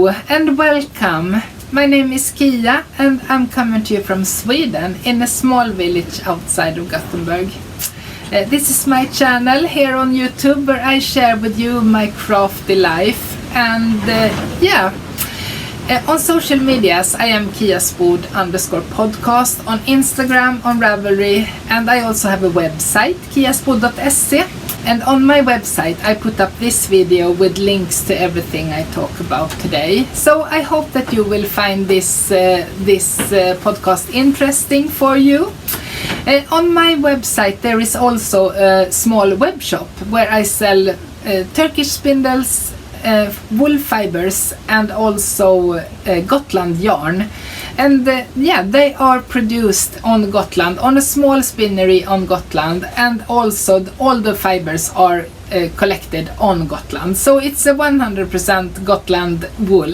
Hello and welcome. My name is Kia and I'm coming to you from Sweden in a small village outside of Gothenburg. This is my channel here on YouTube where I share with you my crafty life and on social medias I am kiaspod_podcast on Instagram, on Ravelry, and I also have a website kiaspod.se. And on my website I put up this video with links to everything I talk about today. So I hope that you will find this podcast interesting for you. On my website there is also a small web shop where I sell Turkish spindles, wool fibers and also Gotland yarn. And they are produced on Gotland, on a small spinnery on Gotland, and also all the fibers are collected on Gotland. So it's a 100% Gotland wool,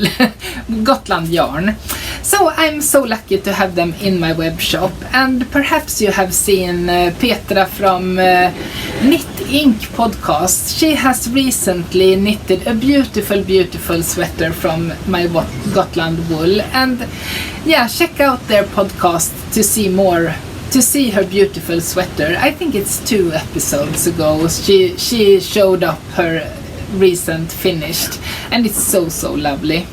Gotland yarn. So I'm so lucky to have them in my web shop, and perhaps you have seen Petra from knittingpodcast. She has recently knitted a beautiful sweater from my Gotland wool, and check out their podcast to see more, to see her beautiful sweater. I think it's 2 episodes ago she showed up her recent finished, and it's so lovely.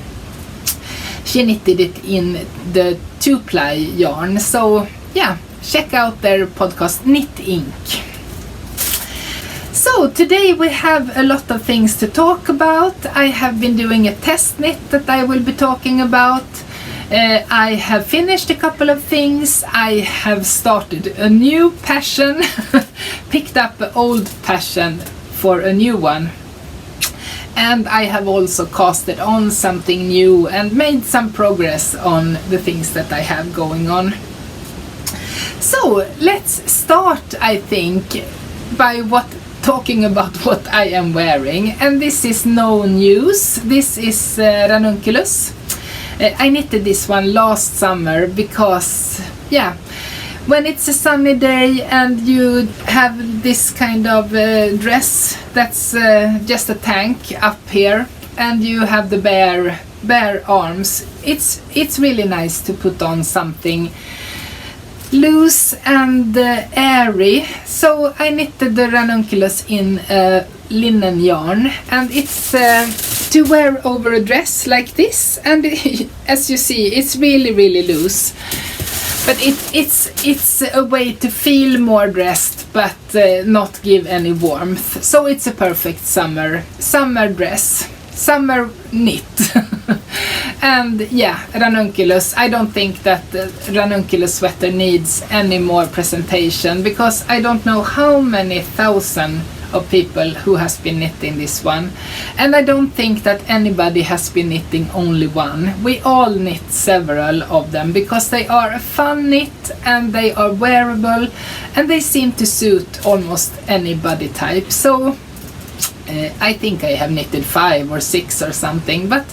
She knitted it in the 2-ply yarn, so check out their podcast Knit Ink. So today we have a lot of things to talk about. I have been doing a test knit that I will be talking about. I have finished a couple of things. I have started a new passion, picked up an old passion for a new one. And I have also casted on something new and made some progress on the things that I have going on. So let's start, I think, by talking about what I am wearing. And this is no news. This is ranunculus. I knitted this one last summer because, when it's a sunny day and you have this kind of dress that's just a tank up here and you have the bare arms, it's really nice to put on something loose and airy. So I knitted the ranunculus in linen yarn, and it's to wear over a dress like this, and as you see it's really loose. But it's a way to feel more dressed but not give any warmth. So it's a perfect summer dress, summer knit. And ranunculus, I don't think that the ranunculus sweater needs any more presentation, because I don't know how many thousand of people who has been knitting this one, and I don't think that anybody has been knitting only one. We all knit several of them because they are a fun knit and they are wearable and they seem to suit almost any body type. So I think I have knitted 5 or 6 or something, but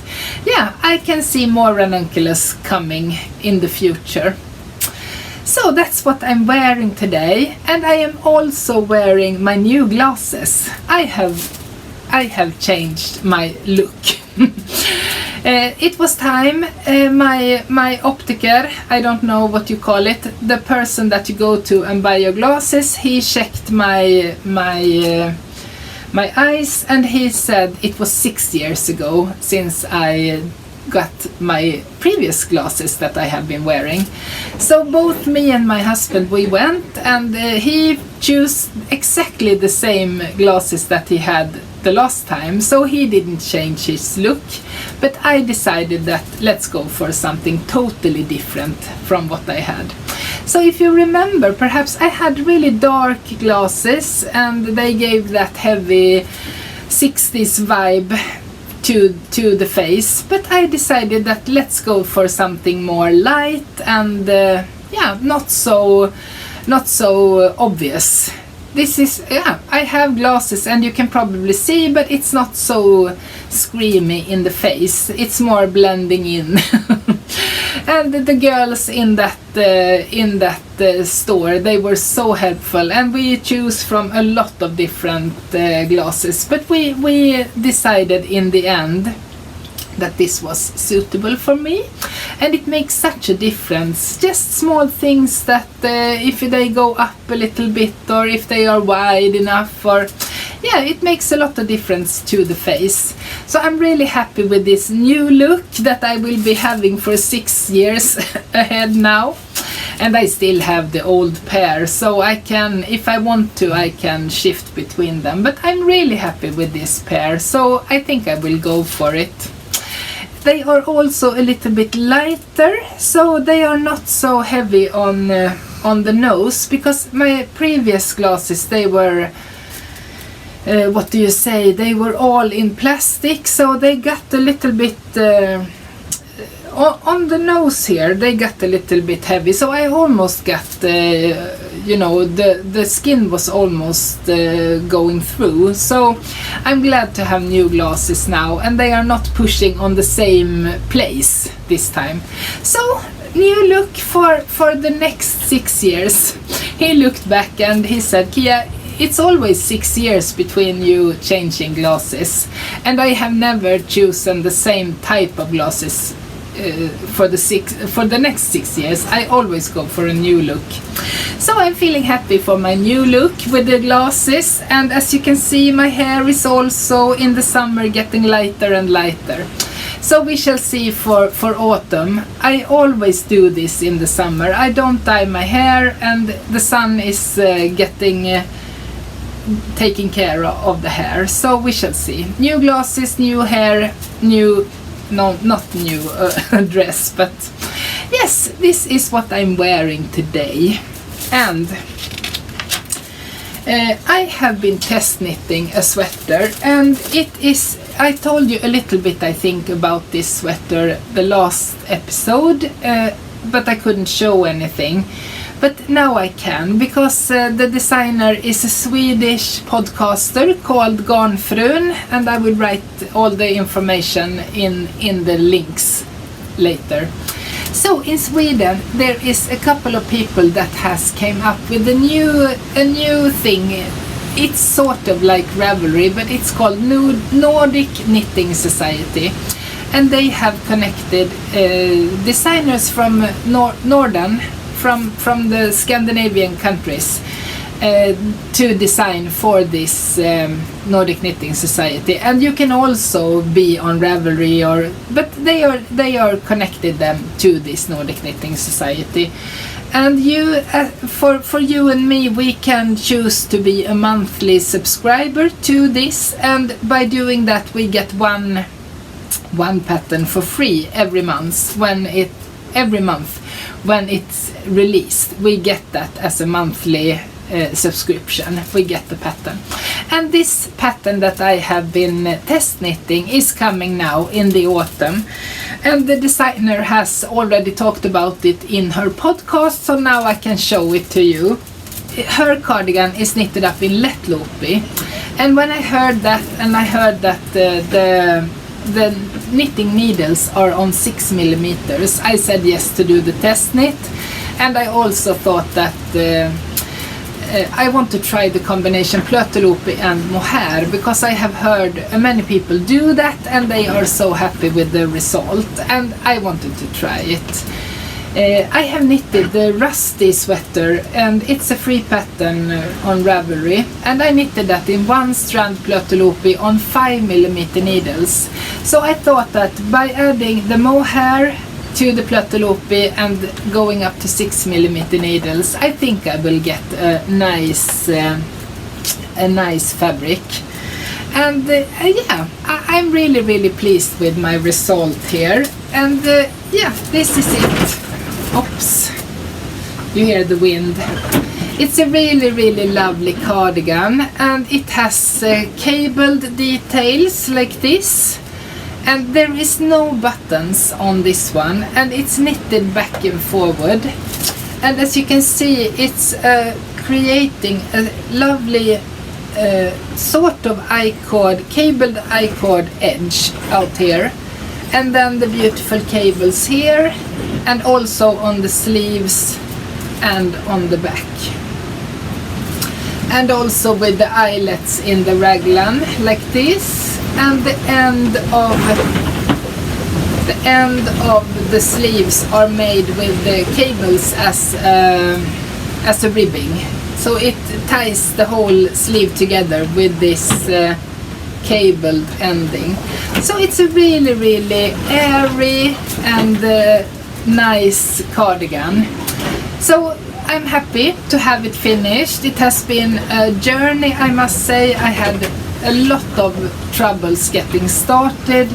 I can see more ranunculus coming in the future. So that's what I'm wearing today, and I am also wearing my new glasses. I have changed my look. It was time. My optiker, I don't know what you call it, the person that you go to and buy your glasses, he checked my eyes, and he said it was 6 years ago since I got my previous glasses that I have been wearing. So both me and my husband, we went, and he chose exactly the same glasses that he had the last time, so he didn't change his look. But I decided that let's go for something totally different from what I had. So if you remember, perhaps I had really dark glasses and they gave that heavy 60s vibe to the face, but I decided that let's go for something more light and not so obvious. This is, I have glasses and you can probably see, but it's not so screamy in the face, it's more blending in. And the girls in that store, they were so helpful, and we choose from a lot of different glasses, but we decided in the end that this was suitable for me, and it makes such a difference. Just small things that if they go up a little bit, or if they are wide enough, or it makes a lot of difference to the face. So I'm really happy with this new look that I will be having for 6 years ahead now. And I still have the old pair, so I can, if I want to, I can shift between them. But I'm really happy with this pair, so I think I will go for it. They are also a little bit lighter, so they are not so heavy on the nose, because my previous glasses, they were, what do you say, they were all in plastic, so they got a little bit, on the nose here, they got a little bit heavy, so I almost got, the skin was almost going through. So I'm glad to have new glasses now, and they are not pushing on the same place this time. So new look for the next 6 years. He looked back and he said, Kia, it's always 6 years between you changing glasses, and I have never chosen the same type of glasses for the next 6 years. I always go for a new look. So I'm feeling happy for my new look with the glasses, and as you can see, my hair is also in the summer getting lighter and lighter. So we shall see for autumn. I always do this in the summer. I don't dye my hair, and the sun is taking care of the hair. So we shall see. New glasses, new hair, not new dress, but yes, this is what I'm wearing today. And I have been test knitting a sweater, and I told you a little bit, I think, about this sweater the last episode, but I couldn't show anything. But now I can, because the designer is a Swedish podcaster called Garnfrun, and I will write all the information in the links later. So in Sweden there is a couple of people that has came up with a new thing. It's sort of like Ravelry, but it's called Nordic Knitting Society, and they have connected designers from Norden, from the Scandinavian countries, to design for this Nordic Knitting Society. And you can also be on Ravelry, but they are connected them to this Nordic Knitting Society. And you, for you and me, we can choose to be a monthly subscriber to this, and by doing that we get one pattern for free every month when it's released. We get that as a monthly subscription. We get the pattern, and this pattern that I have been test knitting is coming now in the autumn, and the designer has already talked about it in her podcast, so now I can show it to you. Her cardigan is knitted up in Lättloopy, and when I heard that, and I heard that the knitting needles are on 6 millimeters, I said yes to do the test knit. And I also thought that I want to try the combination Plöteloopy and mohair, because I have heard many people do that and they are so happy with the result, and I wanted to try it. I have knitted the Rusty sweater, and it's a free pattern on Ravelry, and I knitted that in 1 strand Plöteloopy on 5 millimeter needles. So I thought that by adding the mohair to the Plöteloopy and going up to 6 millimeter needles, I think I will get a nice fabric. And I'm really pleased with my result here. And this is it. Oops, you hear the wind. It's a really lovely cardigan, and it has cabled details like this, and there is no buttons on this one, and it's knitted back and forward. And as you can see, it's creating a lovely sort of I-cord, cabled I-cord edge out here, and then the beautiful cables here, and also on the sleeves and on the back, and also with the eyelets in the raglan like this, and the end of The end of the sleeves are made with the cables as a ribbing. So it ties the whole sleeve together with this cabled ending. So it's a really, really airy and nice cardigan. So I'm happy to have it finished. It has been a journey, I must say. I had a lot of troubles getting started,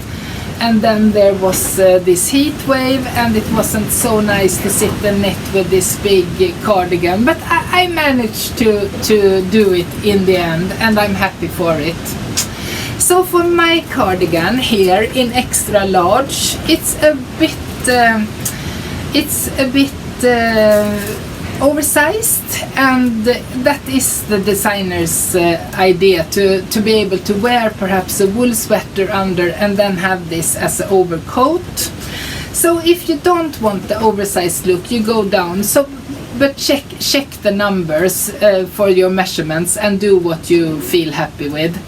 and then there was this heat wave, and it wasn't so nice to sit and knit with this big cardigan, but I managed to do it in the end, and I'm happy for it. So for my cardigan here in extra large, it's a bit oversized, and that is the designer's idea, to be able to wear perhaps a wool sweater under and then have this as an overcoat. So if you don't want the oversized look, you go down. So but check the numbers for your measurements and do what you feel happy with.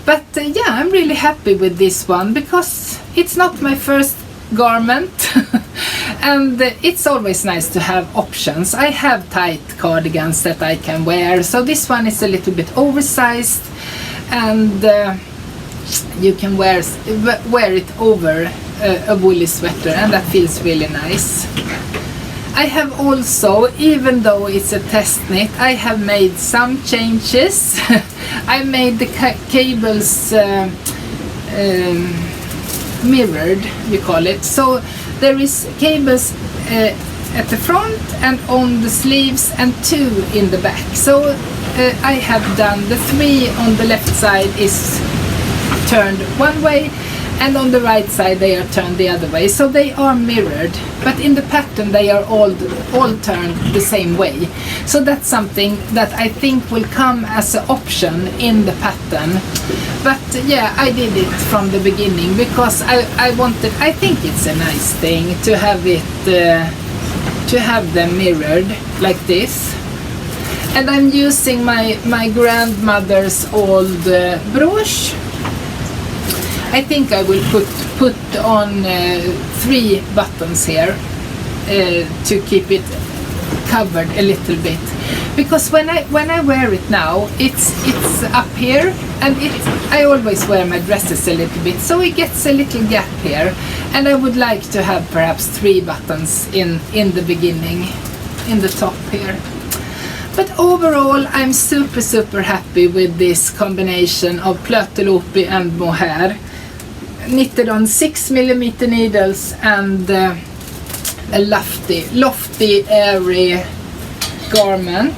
But yeah, I'm really happy with this one because it's not my first garment and it's always nice to have options. I have tight cardigans that I can wear, so this one is a little bit oversized, and you can wear it over a woolly sweater, and that feels really nice. I have also, even though it's a test knit, I have made some changes. I made the cables mirrored, we call it. So there is cables at the front and on the sleeves, and 2 in the back. So I have done the 3 on the left side is turned one way, and on the right side they are turned the other way. So they are mirrored, but in the pattern they are all turned the same way. So that's something that I think will come as an option in the pattern. But yeah, I did it from the beginning because I think it's a nice thing to have it, to have them mirrored like this. And I'm using my grandmother's old brooch. I think I will put on 3 buttons here to keep it covered a little bit, because when I wear it now, it's up here, and I always wear my dresses a little bit, so it gets a little gap here, and I would like to have perhaps 3 buttons in the beginning, in the top here. But overall, I'm super happy with this combination of plötelopi and mohair, knitted on 6mm needles, and a lofty, airy garment.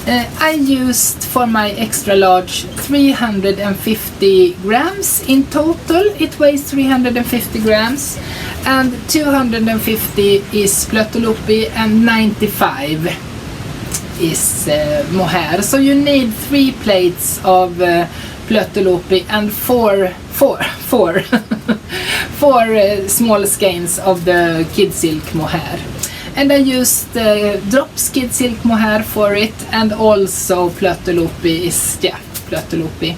I used for my extra large 350 grams in total. It weighs 350 grams, and 250 is plötelopi and 95 is mohair. So you need 3 plates of plötelopi and 4 small skeins of the kid silk mohair. And I used drops kid silk mohair for it, and also plötelopi is, plötelopi.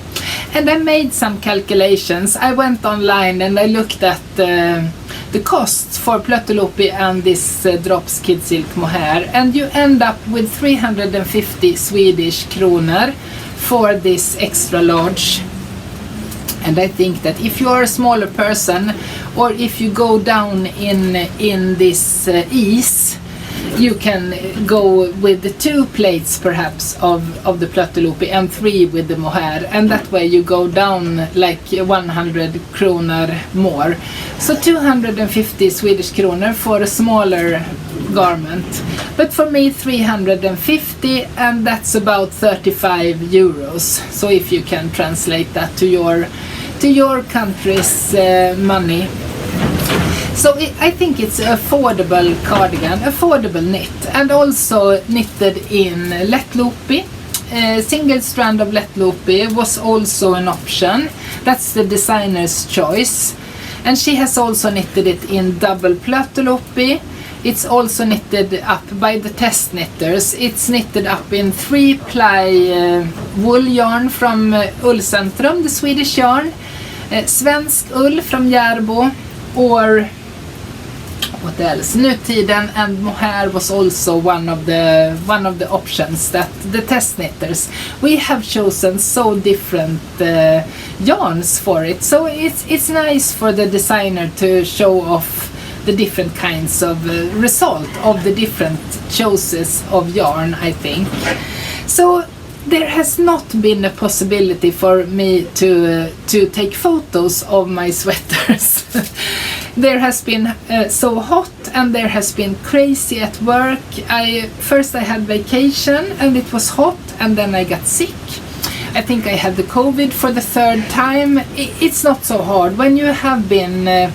And I made some calculations. I went online and I looked at the costs for plötelopi and this drops kid silk mohair, and you end up with 350 Swedish kronor for this extra large. And I think that if you are a smaller person, or if you go down in this ease, you can go with the 2 plates perhaps of the plötelopi and 3 with the mohair, and that way you go down like 100 kronor more. So 250 Swedish kronor for a smaller garment, but for me 350, and that's about 35 euros. So if you can translate that to your country's money. So I think it's an affordable cardigan, affordable knit, and also knitted in Lättloopy. Single strand of Lättloopy was also an option. That's the designer's choice. And she has also knitted it in double plötelopi. It's also knitted up by the test knitters. It's knitted up in 3-ply wool yarn from Ullcentrum, the Swedish yarn. Svensk ull from Järbo, or what else? Nutiden and mohair was also one of the options that the test knitters. We have chosen so different yarns for it, so it's nice for the designer to show off the different kinds of result of the different choices of yarn, I think. So there has not been a possibility for me to take photos of my sweaters. There has been so hot, and there has been crazy at work. First I had vacation and it was hot, and then I got sick. I think I had the COVID for the third time. It's not so hard when you have been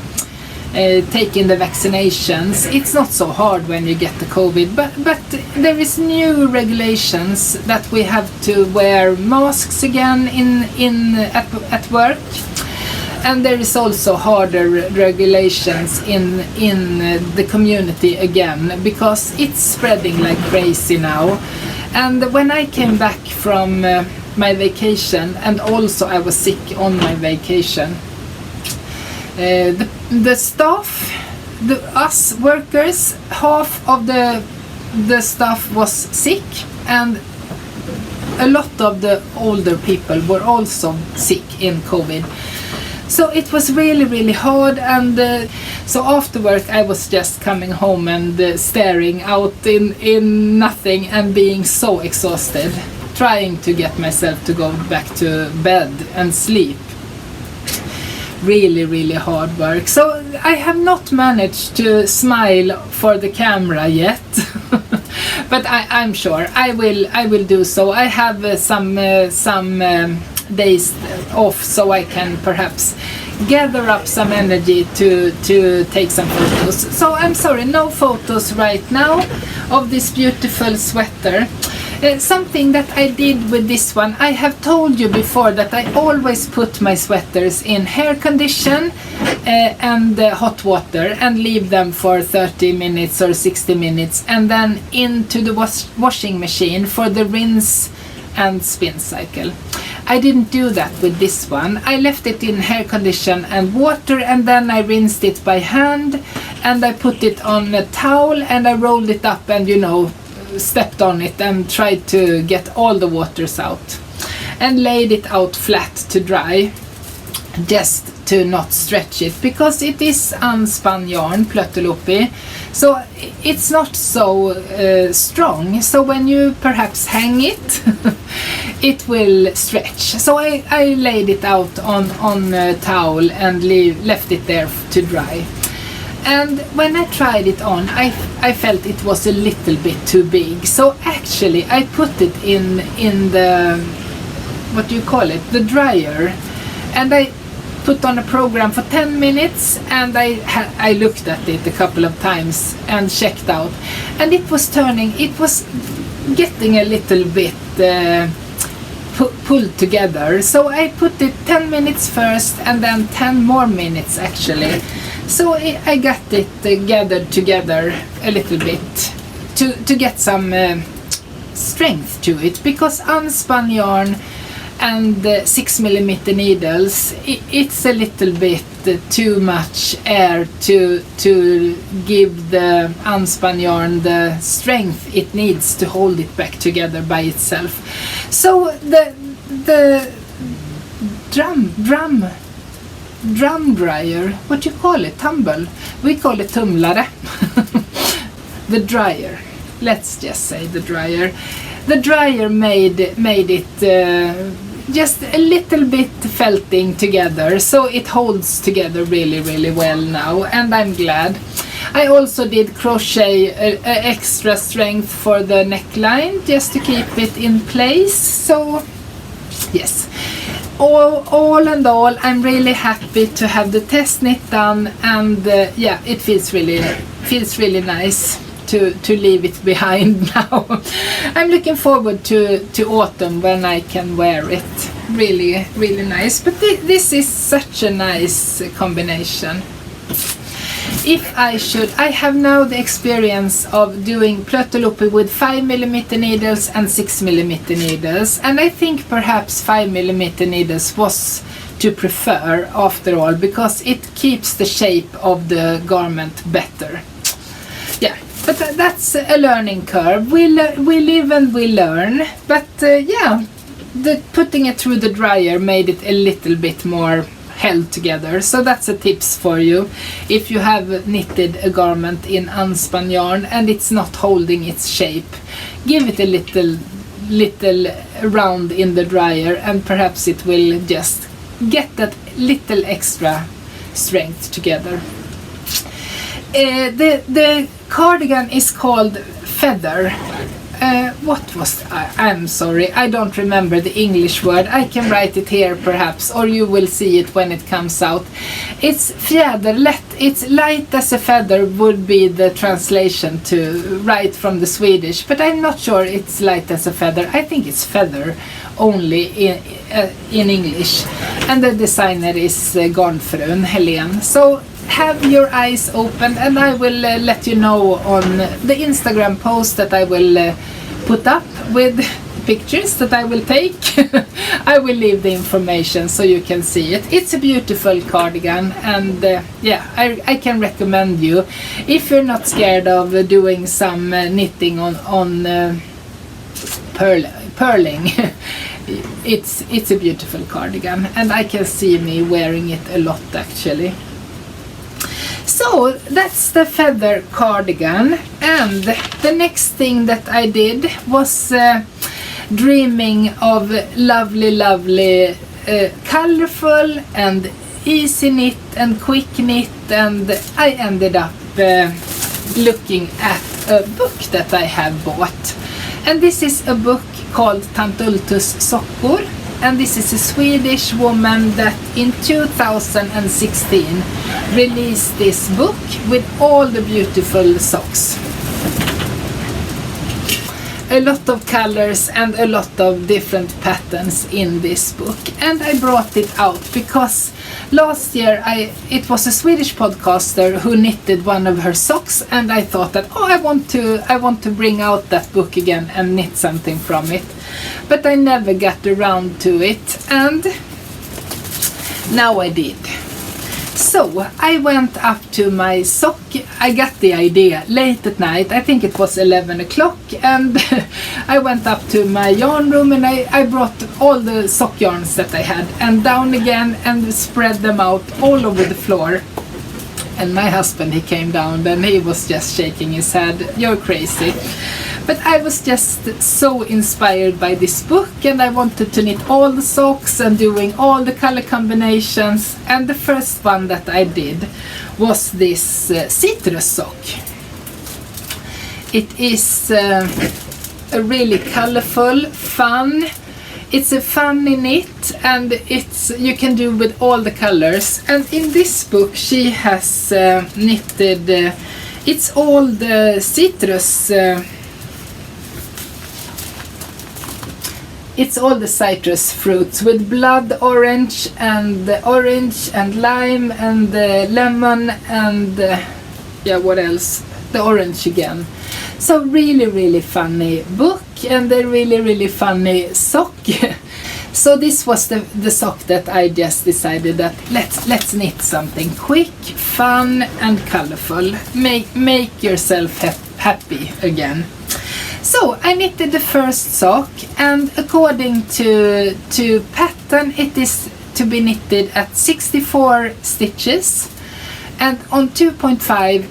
taking the vaccinations. It's not so hard when you get the COVID, but there is new regulations that we have to wear masks again at work, and there is also harder regulations in the community again, because it's spreading like crazy now. And when I came back from my vacation, and also I was sick on my vacation, the staff, us workers, half of the staff was sick, and a lot of the older people were also sick in COVID. So it was really, really hard, and so after work I was just coming home and staring out in nothing and being so exhausted, trying to get myself to go back to bed and sleep. Really, really hard work. So I have not managed to smile for the camera yet, but I'm sure I will do so. I have some days off, so I can perhaps gather up some energy to take some photos. So I'm sorry, no photos right now of this beautiful sweater. Something that I did with this one, I have told you before that I always put my sweaters in hair condition and hot water and leave them for 30 minutes or 60 minutes, and then into the washing machine for the rinse and spin cycle. I didn't do that with this one. I left it in hair condition and water, and then I rinsed it by hand, and I put it on a towel, and I rolled it up and stepped on it and tried to get all the waters out, and laid it out flat to dry, just to not stretch it, because it is unspun yarn, Plöttelupi, so it's not so strong, so when you perhaps hang it it will stretch. So I laid it out on a towel and left it there to dry. And when I tried it on, I felt it was a little bit too big. So actually I put it in the, what do you call it, the dryer. And I put on a program for 10 minutes, and I looked at it a couple of times and checked out. And it was getting a little bit pulled together. So I put it 10 minutes first, and then 10 more minutes actually. So I got it gathered together a little bit to get some strength to it, because unspun yarn and 6mm needles, it's a little bit too much air to give the unspun yarn the strength it needs to hold it back together by itself. So the drum dryer, what do you call it? Tumble? We call it tumlare. The dryer. Let's just say the dryer. The dryer made it just a little bit felting together, so it holds together really, really well now, and I'm glad. I also did crochet extra strength for the neckline, just to keep it in place. So yes, all and all, I'm really happy to have the test knit done, and yeah, it feels really nice to leave it behind now. I'm looking forward to autumn when I can wear it. Really, really nice. But this is such a nice combination. I have now the experience of doing Plöttelupi with 5mm needles and 6mm needles, and I think perhaps 5mm needles was to prefer after all, because it keeps the shape of the garment better. Yeah, but that's a learning curve. We live and we learn, but yeah, putting it through the dryer made it a little bit more held together. So that's a tips for you if you have knitted a garment in unspun yarn and it's not holding its shape. Give it a little round in the dryer and perhaps it will just get that little extra strength together. The cardigan is called Feather. I'm sorry, I don't remember the English word. I can write it here perhaps, or you will see it when it comes out. It's fjäderlätt. It's light as a feather would be the translation to right from the Swedish, but I'm not sure it's light as a feather. I think it's feather only in English. And the designer is Garnfrun Helene. So have your eyes open, and I will let you know on the Instagram post that I will put up with pictures that I will take. I will leave the information so you can see it. It's a beautiful cardigan, and yeah, I can recommend you if you're not scared of doing some knitting on purling. It's a beautiful cardigan, and I can see me wearing it a lot actually. So that's the feather cardigan, and the next thing that I did was dreaming of lovely colorful and easy knit and quick knit, and I ended up looking at a book that I have bought, and this is a book called Tant Ultus Sockor. And this is a Swedish woman that in 2016 released this book with all the beautiful socks. A lot of colors and a lot of different patterns in this book. And I brought it out because last year it was a Swedish podcaster who knitted one of her socks, and I thought that I want to bring out that book again and knit something from it. But I never got around to it, and now I did. So I went up to my sock. I got the idea late at night. I think it was 11 o'clock, and I went up to my yarn room and I brought all the sock yarns that I had and down again and spread them out all over the floor. And my husband, he came down and he was just shaking his head. You're crazy. But I was just so inspired by this book, and I wanted to knit all the socks and doing all the color combinations. And the first one that I did was this citrus sock. It is a really colorful, fun. It's a funny knit, and you can do with all the colors. And in this book she has knitted, it's all the citrus. It's all the citrus fruits with blood orange and lime and lemon and yeah, what else? The orange again. So really funny book, and a really funny sock. So this was the sock that I just decided that let's knit something quick, fun and colorful. Make yourself happy again. So I knitted the first sock, and according to pattern it is to be knitted at 64 stitches and on 2.5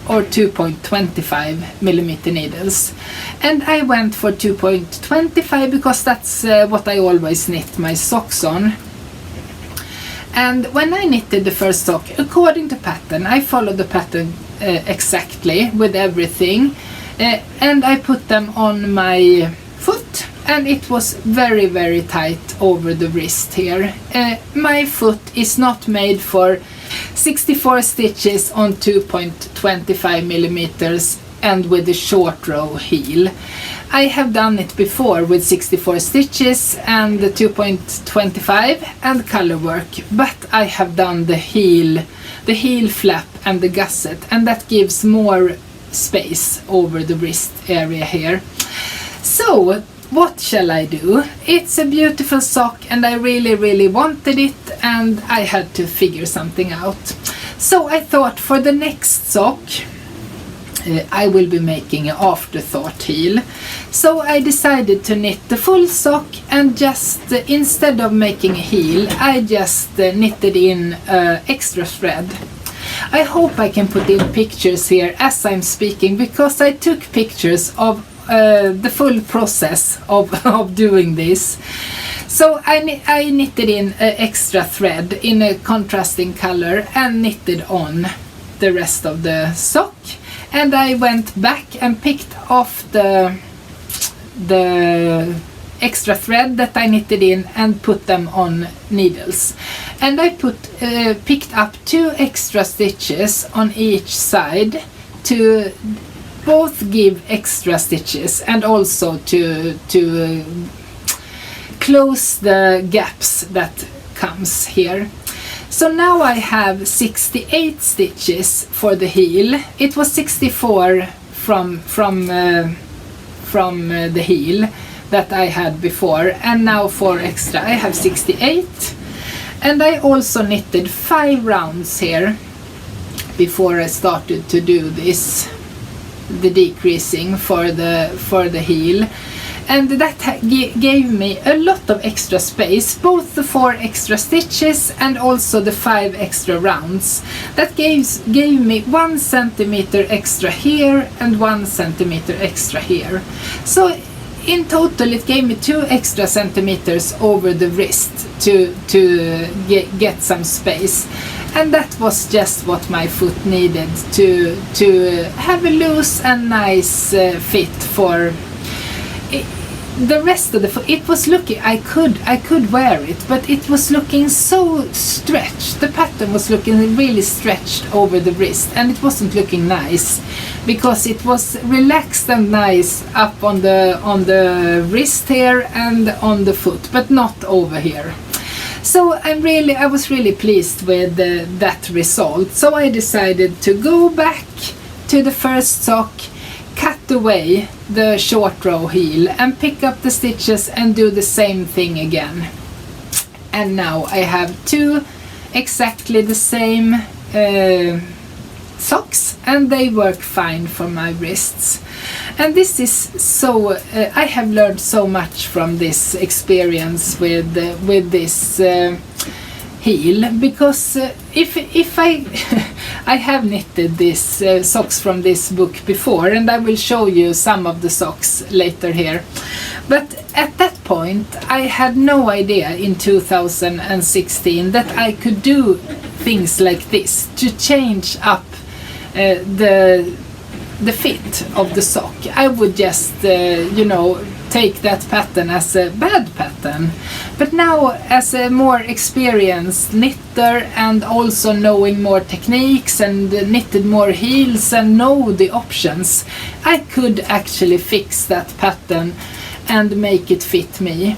or 2.25 millimeter needles. And I went for 2.25 because that's what I always knit my socks on. And when I knitted the first sock, according to pattern, I followed the pattern exactly with everything. And I put them on my foot, and it was very tight over the wrist here. My foot is not made for 64 stitches on 2.25 millimeters and with a short row heel. I have done it before with 64 stitches and the 2.25 and color work, but I have done the heel flap and the gusset, and that gives more space over the wrist area here. So what shall I do? It's a beautiful sock and I really wanted it, and I had to figure something out. So I thought for the next sock I will be making an afterthought heel. So I decided to knit the full sock, and just instead of making a heel, I just knitted in extra thread. I hope I can put in pictures here as I'm speaking, because I took pictures of the full process of doing this. So I knitted in extra thread in a contrasting color and knitted on the rest of the sock. And I went back and picked off the extra thread that I knitted in and put them on needles. And I picked up 2 extra stitches on each side to both give extra stitches and also to close the gaps that comes here. So now I have 68 stitches for the heel. It was 64 from the heel that I had before, and now 4 extra. I have 68, and I also knitted 5 rounds here before I started to do this, the decreasing for the heel. And that gave me a lot of extra space, both the 4 extra stitches and also the 5 extra rounds. That gave me 1 centimeter extra here and 1 centimeter extra here. So in total it gave me 2 extra centimeters over the wrist to get some space. And that was just what my foot needed to have a loose and nice fit for the rest of the foot. It was looking, I could wear it, but it was looking so stretched. The pattern was looking really stretched over the wrist, and it wasn't looking nice because it was relaxed and nice up on the wrist here and on the foot, but not over here. So I was really pleased with that result. So I decided to go back to the first sock, cut away the short row heel and pick up the stitches and do the same thing again. And now I have 2 exactly the same socks, and they work fine for my wrists. And this is so I have learned so much from this experience with this heel, because if I have knitted these socks from this book before, and I will show you some of the socks later here. But at that point I had no idea in 2016 that I could do things like this to change up the fit of the sock. I would just take that pattern as a bad pattern. But now, as a more experienced knitter and also knowing more techniques and knitted more heels and know the options, I could actually fix that pattern and make it fit me.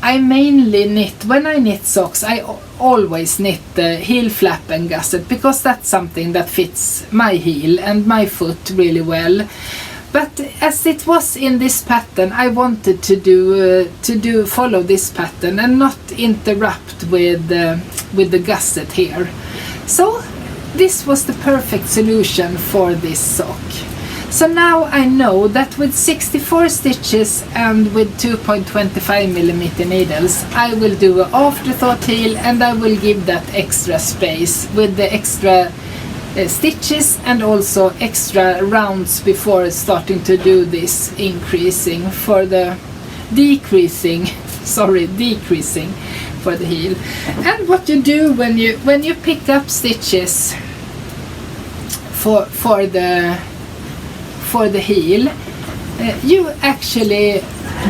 I mainly knit, when I knit socks, I always knit the heel flap and gusset, because that's something that fits my heel and my foot really well. But as it was in this pattern, I wanted to follow this pattern and not interrupt with the gusset here. So this was the perfect solution for this sock. So now I know that with 64 stitches and with 2.25mm needles, I will do an afterthought heel, and I will give that extra space with the extra stitches and also extra rounds before starting to do this decreasing for the heel. And what you do when you pick up stitches for the heel, you actually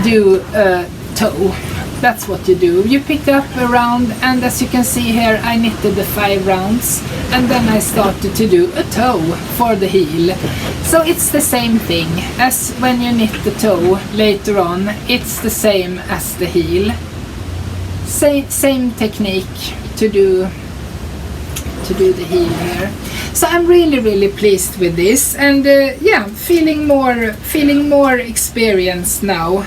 do a toe. That's what you do. You pick up a round, and as you can see here, I knitted the 5 rounds, and then I started to do a toe for the heel. So it's the same thing as when you knit the toe later on. It's the same as the heel. Same technique to do the heel here. So I'm really pleased with this, and feeling more experienced now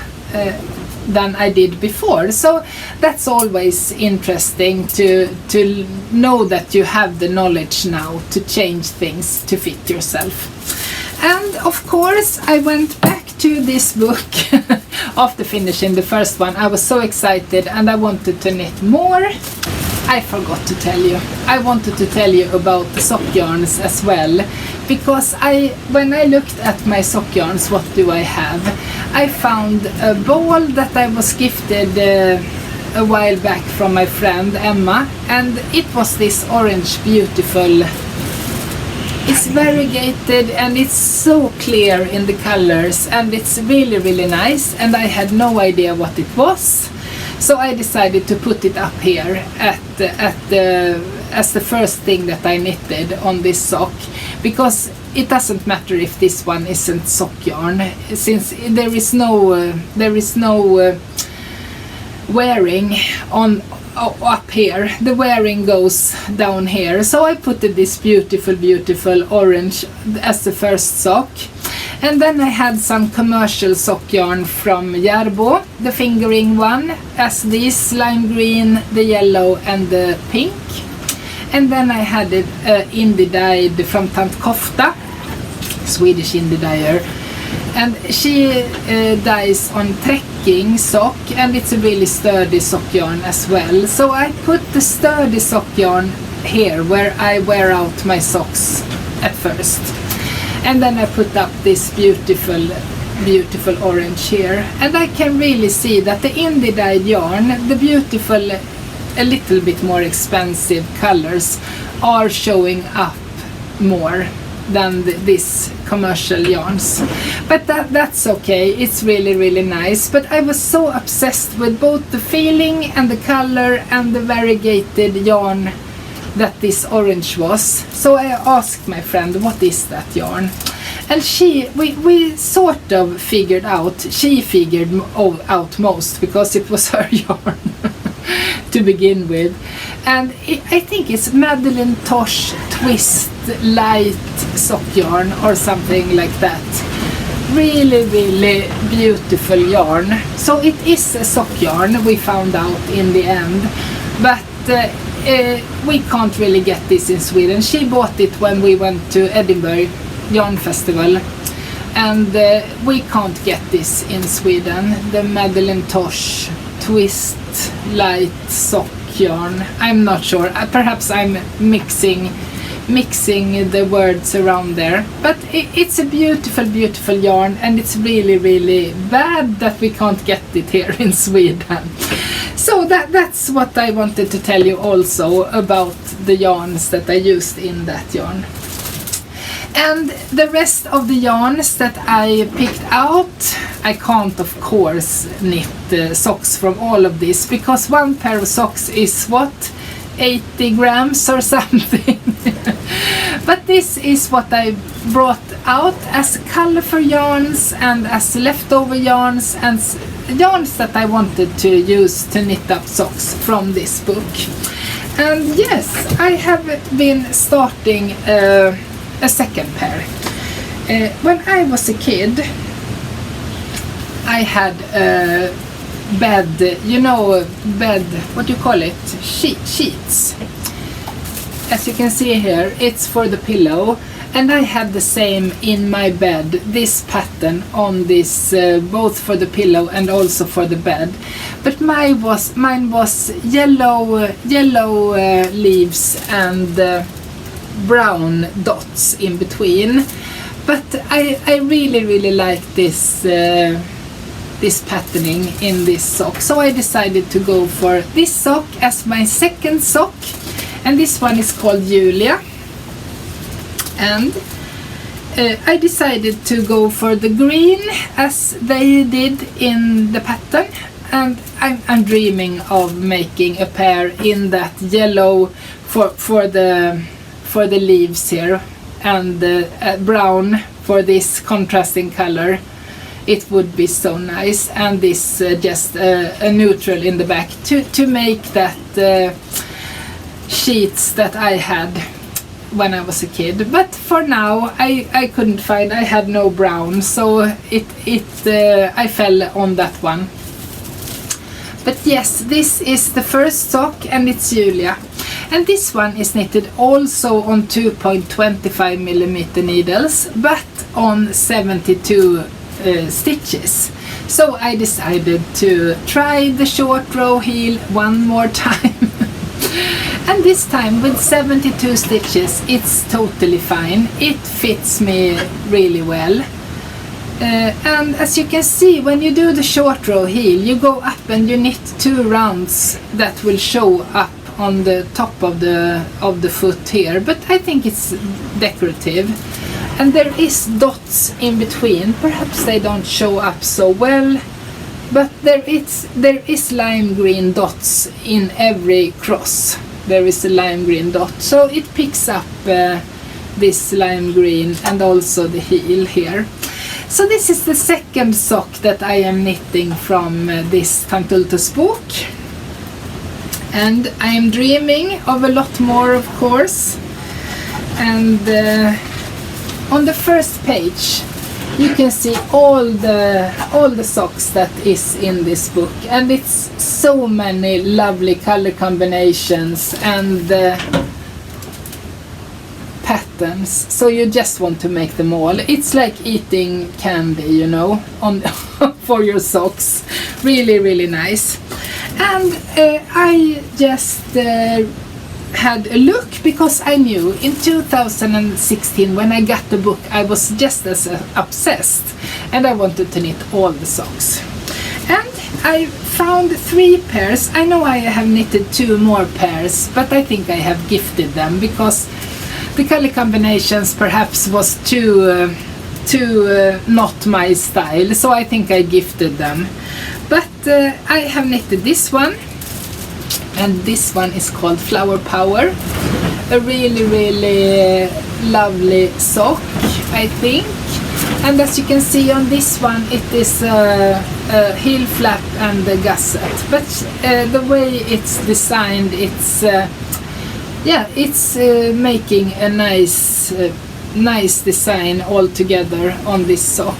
than I did before. So that's always interesting to know that you have the knowledge now to change things to fit yourself. And of course I went back to this book after finishing the first one. I was so excited and I wanted to knit more. I forgot to tell you. I wanted to tell you about the sock yarns as well, because when I looked at my sock yarns, what do I have? I found a ball that I was gifted a while back from my friend Emma, and it was this orange beautiful. It's variegated and it's so clear in the colors, and it's really nice, and I had no idea what it was. So I decided to put it up here as the first thing that I knitted on this sock, because it doesn't matter if this one isn't sock yarn, since there is no wearing on up here. The wearing goes down here. So I put this beautiful orange as the first sock. And then I had some commercial sock yarn from Järbo, the fingering one, as this lime green, the yellow and the pink. And then I had it indie dyed from Tant Kofta, Swedish indie dyer. And she dyes on trekking sock, and it's a really sturdy sock yarn as well. So I put the sturdy sock yarn here where I wear out my socks at first. And then I put up this beautiful orange here, and I can really see that the indie dyed yarn, the beautiful, a little bit more expensive colors are showing up more than these commercial yarns. But that's okay, it's really nice. But I was so obsessed with both the feeling and the color and the variegated yarn that this orange was. So I asked my friend, what is that yarn? And we sort of figured out, she figured out most, because it was her yarn to begin with. And I think it's Madeleine Tosh Twist Light Sock Yarn or something like that. Really beautiful yarn. So it is a sock yarn, we found out in the end. But we can't really get this in Sweden. She bought it when we went to Edinburgh Yarn Festival, and we can't get this in Sweden. The Madeleine Tosh Twist Light Sock Yarn. I'm not sure. Perhaps I'm mixing the words around there. But it's a beautiful yarn, and it's really bad that we can't get it here in Sweden. So that's what I wanted to tell you also about the yarns that I used in that yarn. And the rest of the yarns that I picked out, I can't of course knit socks from all of this, because one pair of socks is what? 80 grams or something. But this is what I brought out as colorful yarns and as leftover yarns and yarns that I wanted to use to knit up socks from this book. And yes, I have been starting a second pair. When I was a kid, I had a bed, what do you call it? Sheets. As you can see here, it's for the pillow, and I had the same in my bed, this pattern on this, both for the pillow and also for the bed. But mine was yellow leaves and brown dots in between. But I really like this patterning in this sock, so I decided to go for this sock as my second sock, and this one is called Julia. And I decided to go for the green as they did in the pattern, and I'm dreaming of making a pair in that yellow for the leaves here, and brown for this contrasting color. It would be so nice, and this just a neutral in the back to make that sheets that I had when I was a kid, but for now I couldn't find, I had no brown, so I fell on that one. But yes, this is the first sock, and it's Julia. And this one is knitted also on 2.25 millimeter needles, but on 72 stitches. So I decided to try the short row heel one more time. And this time with 72 stitches, it's totally fine. It fits me really well. And as you can see, when you do the short row heel, you go up and you knit 2 rounds that will show up on the top of the foot here, but I think it's decorative. And there is dots in between. Perhaps they don't show up so well, but there is lime green dots in every cross. There is a lime green dot, so it picks up this lime green and also the heel here. So this is the second sock that I am knitting from this Tantultus book, and I am dreaming of a lot more, of course. And on the first page you can see all the socks that is in this book, and it's so many lovely color combinations and patterns, so you just want to make them all. It's like eating candy, you know, on for your socks. Really, really nice. And I just had a look, because I knew in 2016 when I got the book I was just as obsessed, and I wanted to knit all the socks. And I found 3 pairs. I know I have knitted 2 more pairs, but I think I have gifted them because the color combinations perhaps was too not my style, so I think I gifted them. But I have knitted this one, and this one is called Flower Power. A really, really lovely sock, I think. And as you can see on this one, it is a heel flap and a gusset. But the way it's designed, it's making a nice design all together on this sock.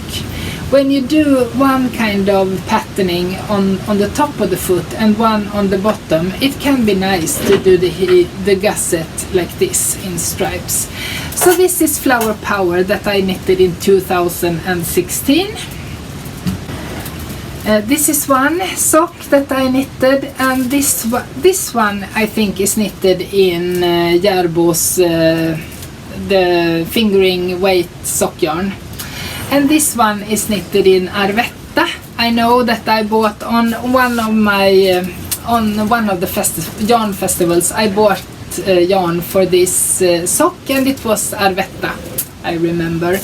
When you do one kind of patterning on the top of the foot and one on the bottom, it can be nice to do the gusset like this in stripes. So this is Flower Power that I knitted in 2016. This is one sock that I knitted, and this one I think is knitted in Järbo's the fingering weight sock yarn. And this one is knitted in Arvetta. I know that I bought on one of the yarn festivals, I bought yarn for this sock, and it was Arvetta, I remember.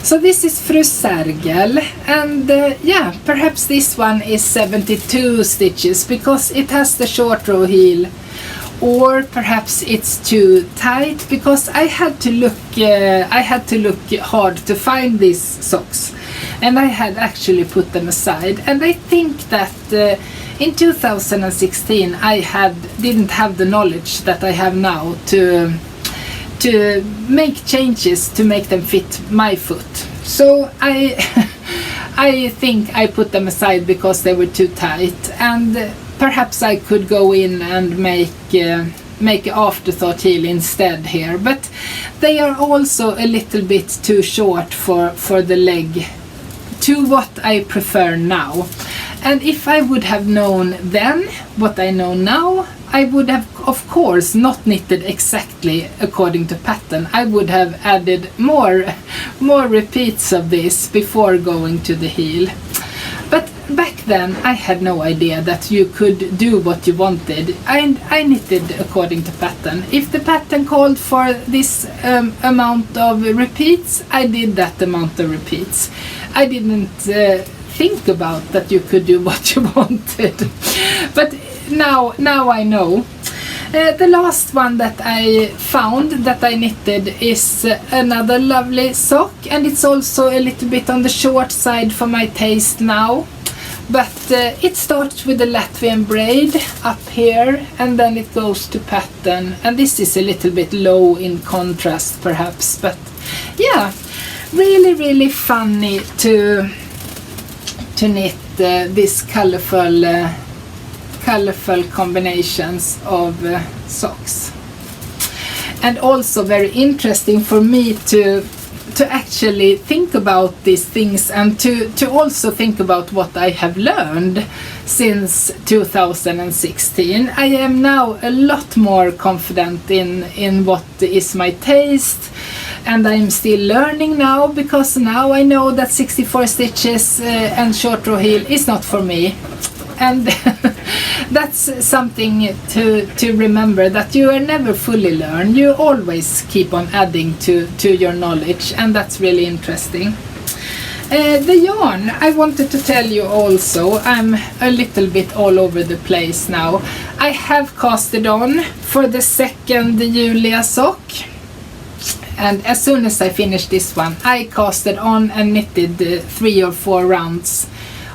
So this is Fru Sergel, and perhaps this one is 72 stitches because it has the short row heel, or perhaps it's too tight, because I had to look hard to find these socks, and I had actually put them aside. And I think that in 2016 I didn't have the knowledge that I have now to make changes to make them fit my foot. So I think I put them aside because they were too tight, and perhaps I could go in and make afterthought heel instead here, but they are also a little bit too short for the leg to what I prefer now. And if I would have known then what I know now, I would have, of course, not knitted exactly according to pattern. I would have added more repeats of this before going to the heel. But back then I had no idea that you could do what you wanted. I knitted according to pattern. If the pattern called for this amount of repeats, I did that amount of repeats. I didn't think about that you could do what you wanted. But now I know. The last one that I found that I knitted is another lovely sock, and it's also a little bit on the short side for my taste now. But it starts with a Latvian braid up here, and then it goes to pattern, and this is a little bit low in contrast perhaps, but yeah, really funny to knit these colorful combinations of socks. And also very interesting for me to actually think about these things, and to also think about what I have learned since 2016. I am now a lot more confident in what is my taste, and I'm still learning now, because now I know that 64 stitches and short row heel is not for me. And that's something to remember, that you are never fully learned. You always keep on adding to your knowledge, and that's really interesting. The yarn, I wanted to tell you also, I'm a little bit all over the place now. I have casted on for the second Julia sock, and as soon as I finished this one, I casted on and knitted 3 or 4 rounds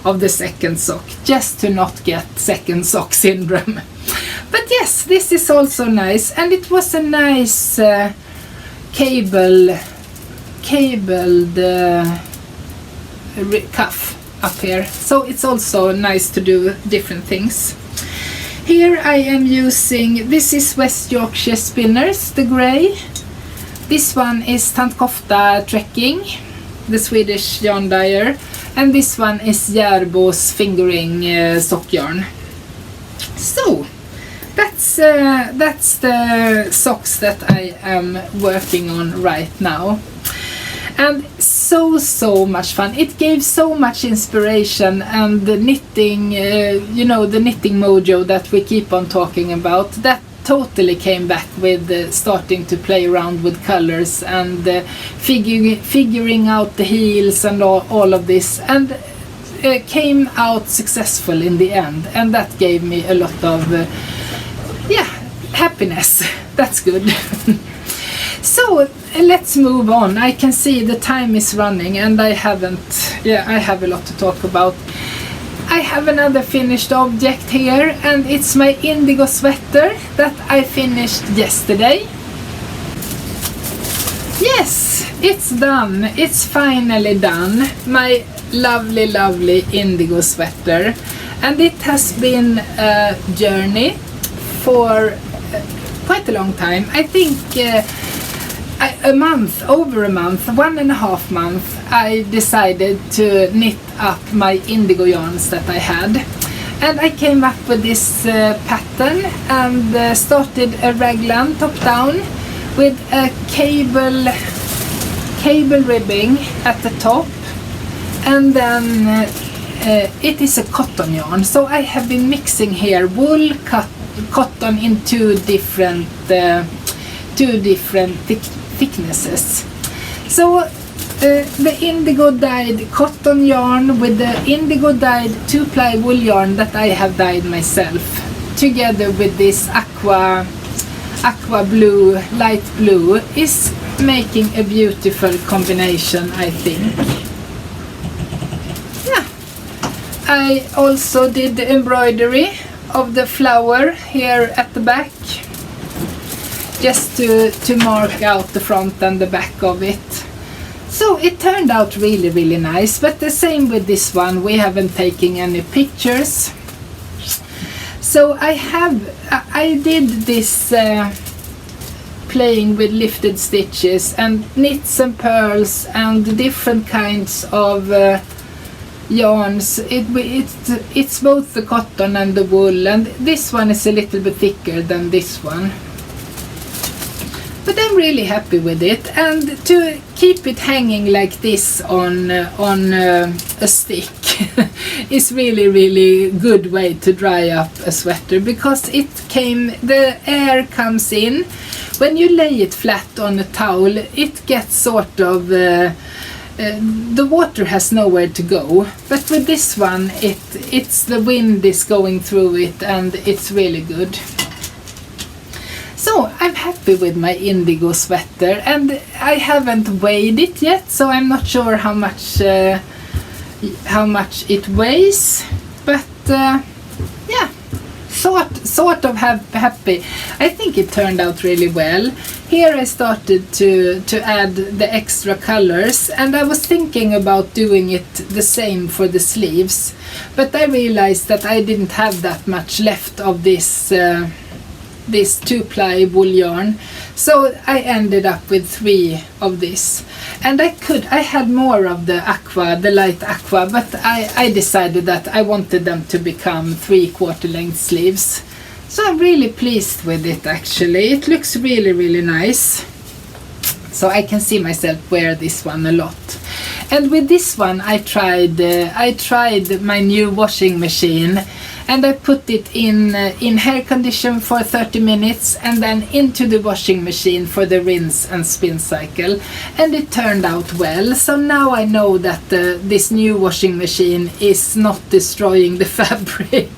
of the second sock, just to not get second sock syndrome. But yes, this is also nice, and it was a nice cabled cuff up here, so it's also nice to do different things. Here I am using, this is West Yorkshire Spinners, the grey. This one is Tant Kofta Trekking, the Swedish yarn dyer, and this one is Järbo's fingering sock yarn. So that's the socks that I am working on right now, and so much fun. It gave so much inspiration, and the knitting, the knitting mojo that we keep on talking about, that totally came back with starting to play around with colors and figuring out the heels and all of this, and came out successful in the end, and that gave me a lot of happiness. That's good. So let's move on. I can see the time is running, and I have a lot to talk about. I have another finished object here, and it's my indigo sweater that I finished yesterday. Yes, it's done. It's finally done. My lovely indigo sweater, and it has been a journey for quite a long time. I think over a month, 1.5 months, I decided to knit up my indigo yarns that I had, and I came up with this pattern and started a raglan top down with a cable ribbing at the top, and then it is a cotton yarn, so I have been mixing here wool, cotton in two different thicknesses. So the indigo dyed cotton yarn with the indigo dyed 2-ply wool yarn that I have dyed myself, together with this aqua blue, light blue, is making a beautiful combination, I think. Yeah, I also did the embroidery of the flower here at the back, just to mark out the front and the back of it. So it turned out really nice, but the same with this one, we haven't taken any pictures. So I did this playing with lifted stitches and knits and pearls and different kinds of yarns. It's both the cotton and the wool, and this one is a little bit thicker than this one. But I'm really happy with it, and to keep it hanging like this on a stick is really good way to dry up a sweater, because the air comes in. When you lay it flat on a towel, it gets sort of the water has nowhere to go, but with this one it's the wind is going through it, and it's really good. So I'm happy with my indigo sweater, and I haven't weighed it yet, so I'm not sure how much how much it weighs, but yeah, sort of happy. I think it turned out really well. Here I started to add the extra colors, and I was thinking about doing it the same for the sleeves, but I realized that I didn't have that much left of this 2-ply wool yarn, so I ended up with 3 of this. And I had more of the light aqua, but I decided that I wanted them to become 3/4 length sleeves. So I'm really pleased with it actually. It looks really, really nice. So I can see myself wear this one a lot. And with this one I tried my new washing machine, and I put it in hair condition for 30 minutes and then into the washing machine for the rinse and spin cycle, and it turned out well. So now I know that this new washing machine is not destroying the fabric.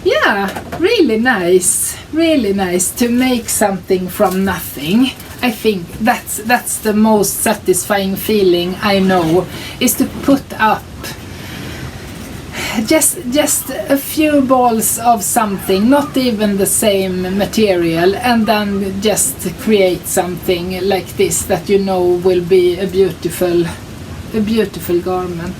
Yeah, really nice to make something from nothing. I think that's the most satisfying feeling I know, is to put up just a few balls of something, not even the same material, and then just create something like this that you know will be a beautiful garment.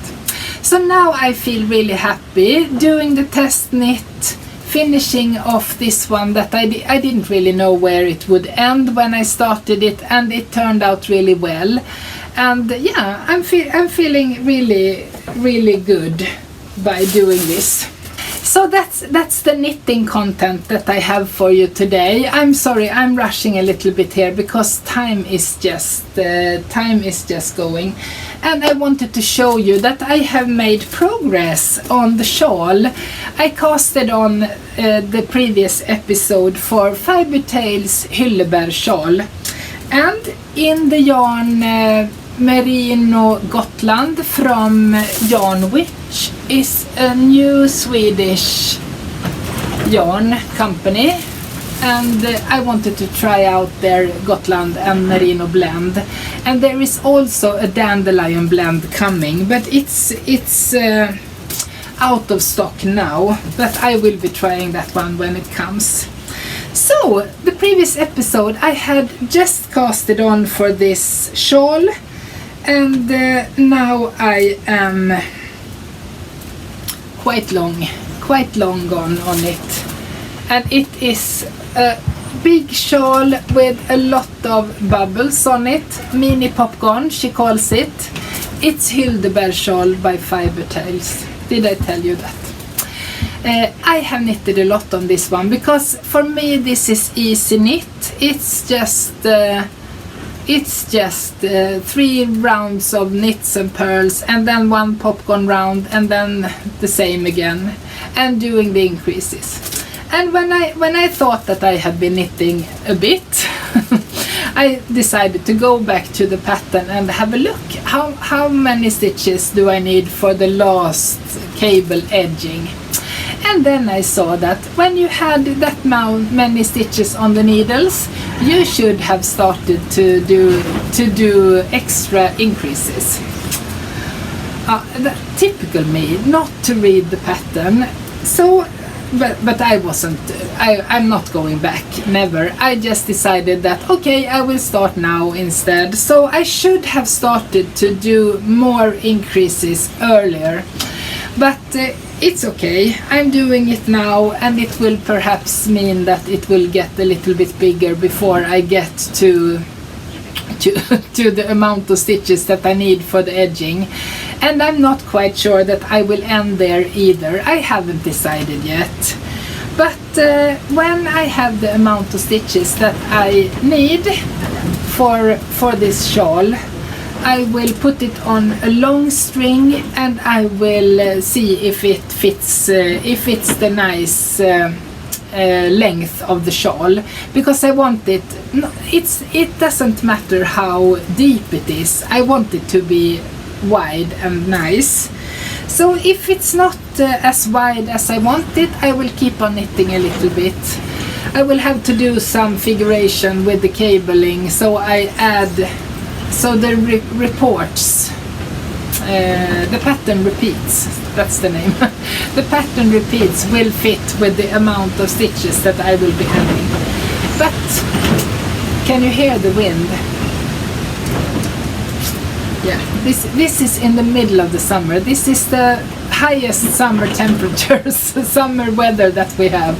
So now I feel really happy doing the test knit, finishing off this one that I didn't really know where it would end when I started it, and it turned out really well. And yeah, I'm feeling really good by doing this. So that's the knitting content that I have for you today. I'm sorry, I'm rushing a little bit here because time is just going, and I wanted to show you that I have made progress on the shawl. I casted on the previous episode for Fiber Tales Hyllebär shawl, and in the yarn Merino Gotland from Yarn Witch is a new Swedish yarn company, and I wanted to try out their Gotland and Merino blend. And there is also a dandelion blend coming, but it's out of stock now, but I will be trying that one when it comes. So the previous episode I had just casted on for this shawl, and now I am quite long gone on it, and it is a big shawl with a lot of bubbles on it. Mini popcorn, she calls it. It's Hyllebär shawl by Fiber Tales. Did I tell you that? I have knitted a lot on this one because for me this is easy knit. It's just 3 rounds of knits and purls, and then 1 popcorn round, and then the same again, and doing the increases. And when I thought that I had been knitting a bit, I decided to go back to the pattern and have a look. How many stitches do I need for the last cable edging? And then I saw that when you had that many stitches on the needles, you should have started to do extra increases. Typical me, not to read the pattern. So, but I wasn't. I'm not going back. Never. I just decided that okay, I will start now instead. So I should have started to do more increases earlier, but it's okay. I'm doing it now, and it will perhaps mean that it will get a little bit bigger before I get to the amount of stitches that I need for the edging. And I'm not quite sure that I will end there either. I haven't decided yet. But when I have the amount of stitches that I need for this shawl, I will put it on a long string, and I will see if it fits, if it's the nice length of the shawl, because I want it. It doesn't matter how deep it is. I want it to be wide and nice. So if it's not as wide as I want it, I will keep on knitting a little bit. I will have to do some figuration with the cabling, so I add. So the reports the pattern repeats, that's the name. The pattern repeats will fit with the amount of stitches that I will be having. But can you hear the wind? Yeah, this is in the middle of the summer. This is the highest summer temperatures, summer weather that we have.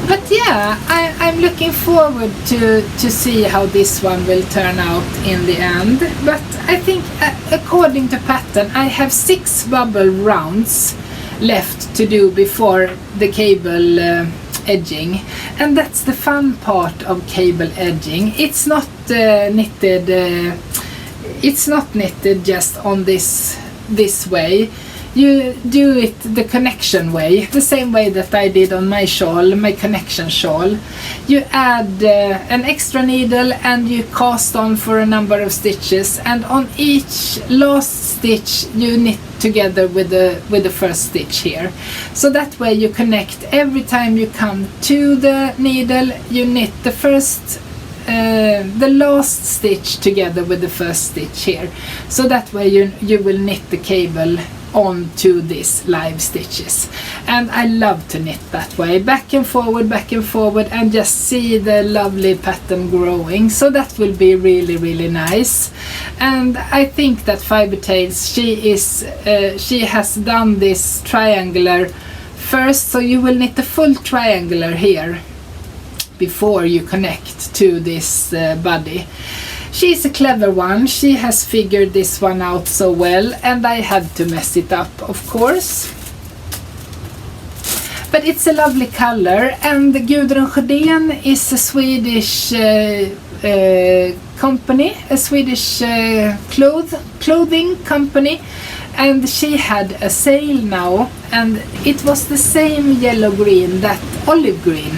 But yeah, I'm looking forward to see how this one will turn out in the end. But I think according to pattern, I have 6 bubble rounds left to do before the cable edging, and that's the fun part of cable edging. It's not knitted. It's not knitted just on this way. You do it the connection way, the same way that I did on my shawl, my connection shawl. You add an extra needle and you cast on for a number of stitches, and on each last stitch you knit together with the first stitch here. So that way you connect every time you come to the needle, you knit the last stitch together with the first stitch here. So that way you will knit the cable onto these live stitches, and I love to knit that way, back and forward, and just see the lovely pattern growing. So that will be really, really nice. And I think that Fiber Tales, she has done this triangular first, so you will knit the full triangular here before you connect to this body. She's a clever one. She has figured this one out so well, and I had to mess it up, of course. But it's a lovely color, and Gudrun Sjödén is a Swedish company, a Swedish clothing company, and she had a sale now, and it was the same yellow-green, that olive-green,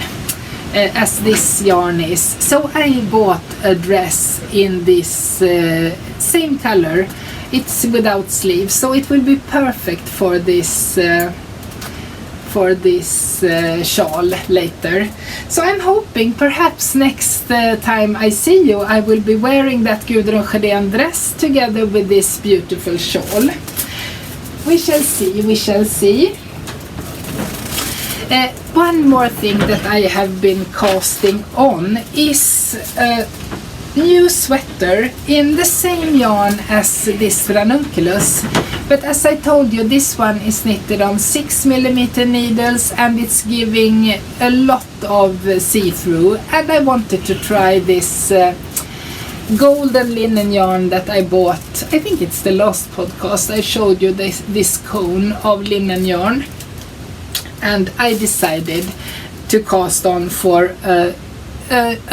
as this yarn is. So I bought a dress in this same color. It's without sleeves, so it will be perfect for this shawl later. So I'm hoping perhaps next time I see you, I will be wearing that Gudrun Sjödén dress together with this beautiful shawl. We shall see, we shall see. One more thing that I have been casting on is a new sweater in the same yarn as this ranunculus, but as I told you, this one is knitted on 6mm needles, and it's giving a lot of see-through, and I wanted to try this golden linen yarn that I bought. I think it's the last podcast I showed you this cone of linen yarn. And I decided to cast on for a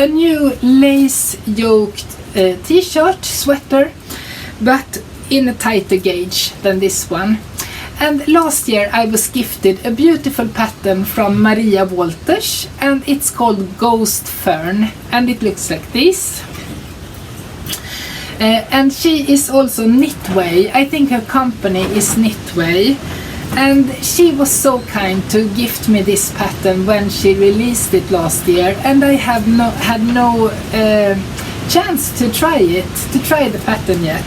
new lace-yoked t-shirt sweater, but in a tighter gauge than this one. And last year I was gifted a beautiful pattern from Maria Wolters, and it's called Ghost Fern, and it looks like this. And she is also Knitway. I think her company is Knitway. And she was so kind to gift me this pattern when she released it last year, and I have had no chance to try the pattern yet.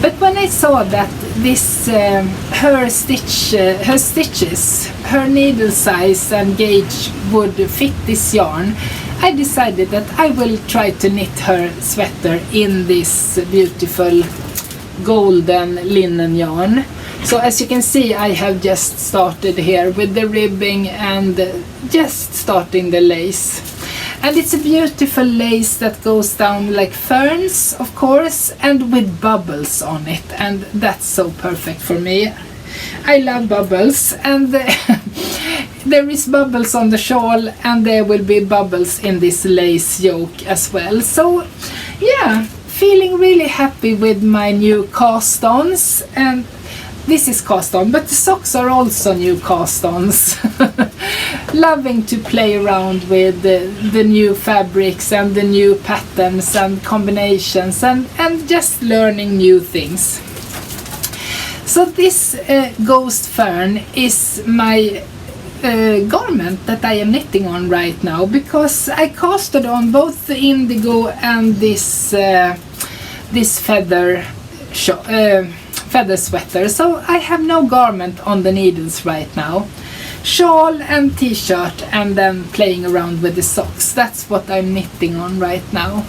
But when I saw that this her stitches, her needle size and gauge would fit this yarn, I decided that I will try to knit her sweater in this beautiful golden linen yarn. So as you can see, I have just started here with the ribbing and just starting the lace. And it's a beautiful lace that goes down like ferns, of course, and with bubbles on it. And that's so perfect for me. I love bubbles, and there is bubbles on the shawl, and there will be bubbles in this lace yoke as well. So yeah, feeling really happy with my new cast-ons. And this is cast on, but the socks are also new cast-ons. Loving to play around with the new fabrics and the new patterns and combinations, and just learning new things. So this Ghost Fern is my garment that I am knitting on right now, because I casted on both the indigo and this feather feather sweater, so I have no garment on the needles right now. Shawl and t-shirt, and then playing around with the socks. That's what I'm knitting on right now.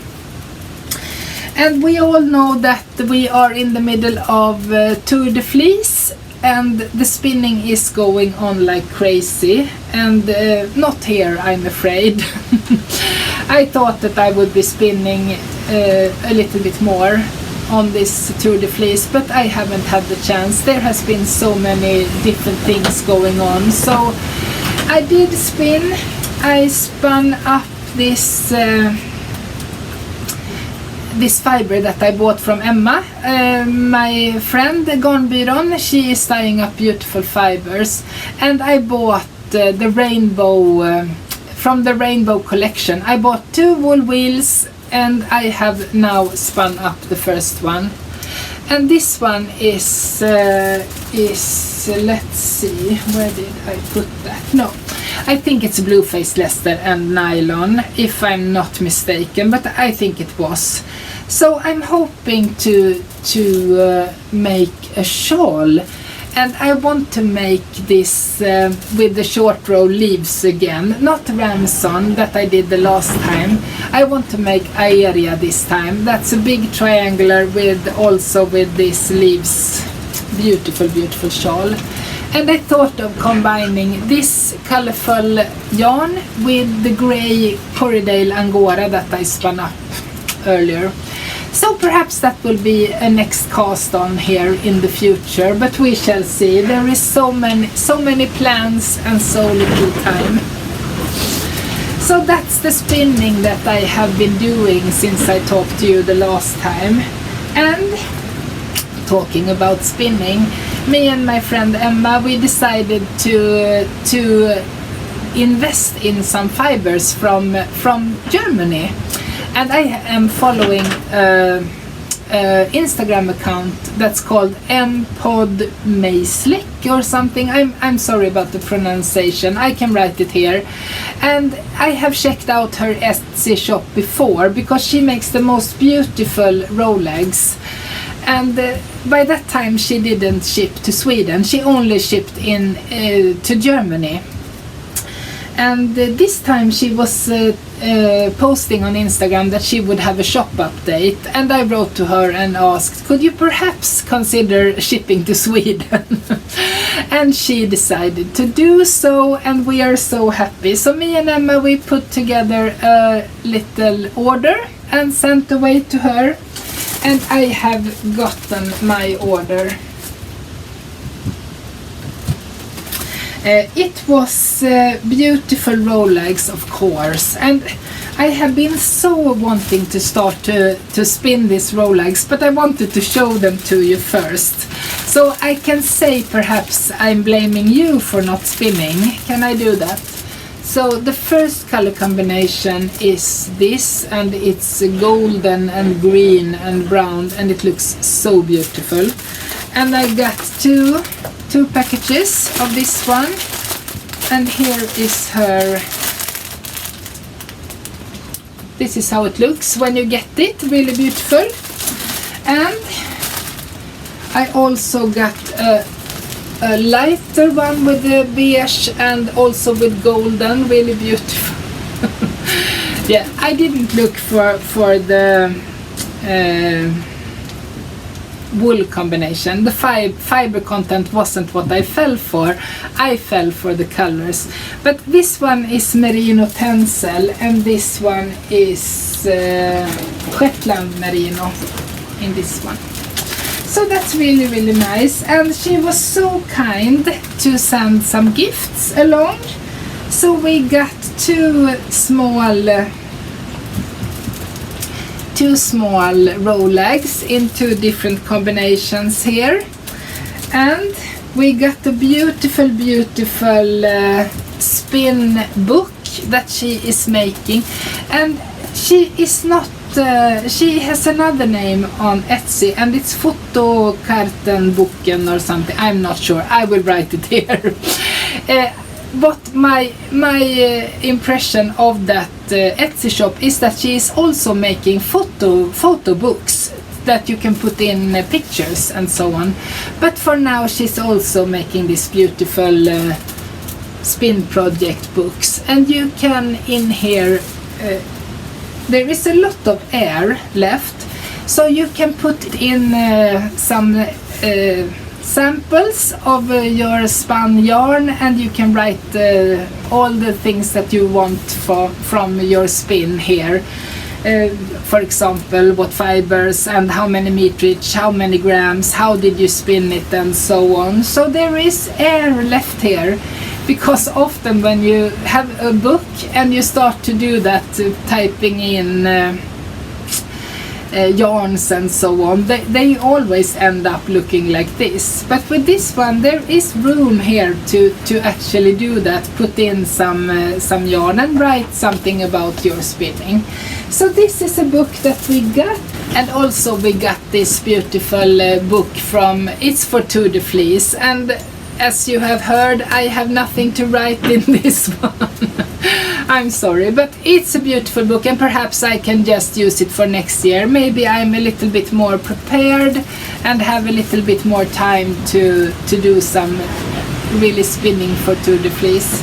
And we all know that we are in the middle of Tour de Fleece, and the spinning is going on like crazy, and not here, I'm afraid. I thought that I would be spinning a little bit more on this Tour de Fleece, but I haven't had the chance. There has been so many different things going on. So I did spin. I spun up this this fiber that I bought from Emma, my friend Garnbyrån. She is dyeing up beautiful fibers, and I bought the rainbow from the rainbow collection. I bought 2 wool wheels, and I have now spun up the first one. And this one is let's see, where did I put that? No, I think it's blue-faced Leicester and nylon, if I'm not mistaken, but I think it was. So I'm hoping to make a shawl, and I want to make this with the short row leaves again, not Ramson that I did the last time. I want to make Aeria this time. That's a big triangular with also with these leaves. Beautiful, beautiful shawl. And I thought of combining this colorful yarn with the gray Corriedale Angora that I spun up earlier. So perhaps that will be a next cast on here in the future, but we shall see. There is so many plans and so little time. So that's the spinning that I have been doing since I talked to you the last time. And talking about spinning, me and my friend Emma, we decided to invest in some fibers from Germany. And I am following an Instagram account that's called mpodmeislik or something. I'm sorry about the pronunciation. I can write it here. And I have checked out her Etsy shop before, because she makes the most beautiful row legs. And by that time she didn't ship to Sweden. She only shipped in to Germany. And this time she was posting on Instagram that she would have a shop update, and I wrote to her and asked, could you perhaps consider shipping to Sweden? And she decided to do so, and we are so happy. So me and Emma, we put together a little order and sent away to her, and I have gotten my order. It was beautiful row legs, of course, and I have been so wanting to start to spin these row legs, but I wanted to show them to you first. So I can say perhaps I'm blaming you for not spinning. Can I do that? So the first color combination is this, and it's golden and green and brown, and it looks so beautiful. And I got two packages of this one, and here is her. This is how it looks when you get it, really beautiful. And I also got a lighter one with the beige and also with golden, really beautiful. Yeah, I didn't look for the wool combination. The fiber content wasn't what I fell for. I fell for the colors. But this one is merino tencel, and this one is Shetland merino in this one. So that's really, really nice. And she was so kind to send some gifts along. So we got two small row legs in 2 different combinations here, and we got a beautiful spin book that she is making, and she is not she has another name on Etsy, and it's Fotokartenboken or something. I'm not sure. I will write it here. But my impression of that Etsy shop is that she is also making photo books that you can put in pictures and so on. But for now she's also making this beautiful spin project books, and you can in here there is a lot of air left, so you can put in some samples of your spun yarn, and you can write all the things that you want from your spin here. For example, what fibers and how many meterage, how many grams, how did you spin it, and so on. So there is air left here, because often when you have a book and you start to do that, typing in yarns and so on, they always end up looking like this. But with this one there is room here to actually do that, put in some yarn and write something about your spinning. So this is a book that we got, and also we got this beautiful book from It's for To The Fleece, and as you have heard, I have nothing to write in this one. I'm sorry, but it's a beautiful book, and perhaps I can just use it for next year. Maybe I'm a little bit more prepared and have a little bit more time to do some really spinning for To The Fleece.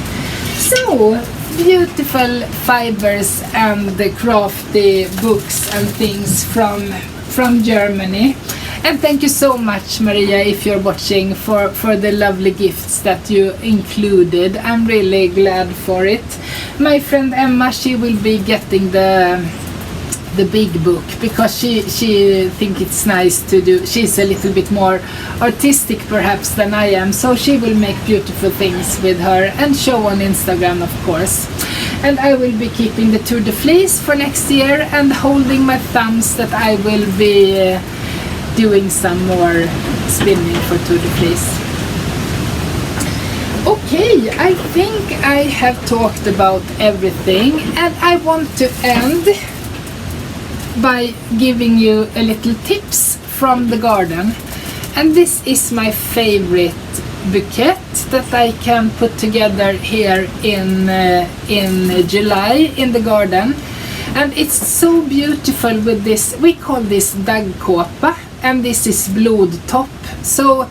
So, beautiful fibers and the crafty books and things from Germany. And thank you so much, Maria, if you're watching, for the lovely gifts that you included. I'm really glad for it. My friend Emma, she will be getting the big book, because she think it's nice to do. She's a little bit more artistic perhaps than I am, so she will make beautiful things with her and show on Instagram, of course. And I will be keeping the To The Fleece for next year, and holding my thumbs that I will be doing some more spinning for To The Fleece. Okay, I think I have talked about everything, and I want to end by giving you a little tips from the garden. And this is my favorite bouquet that I can put together here in July in the garden. And it's so beautiful with this, we call this daggkåpa, and this is blodtopp. So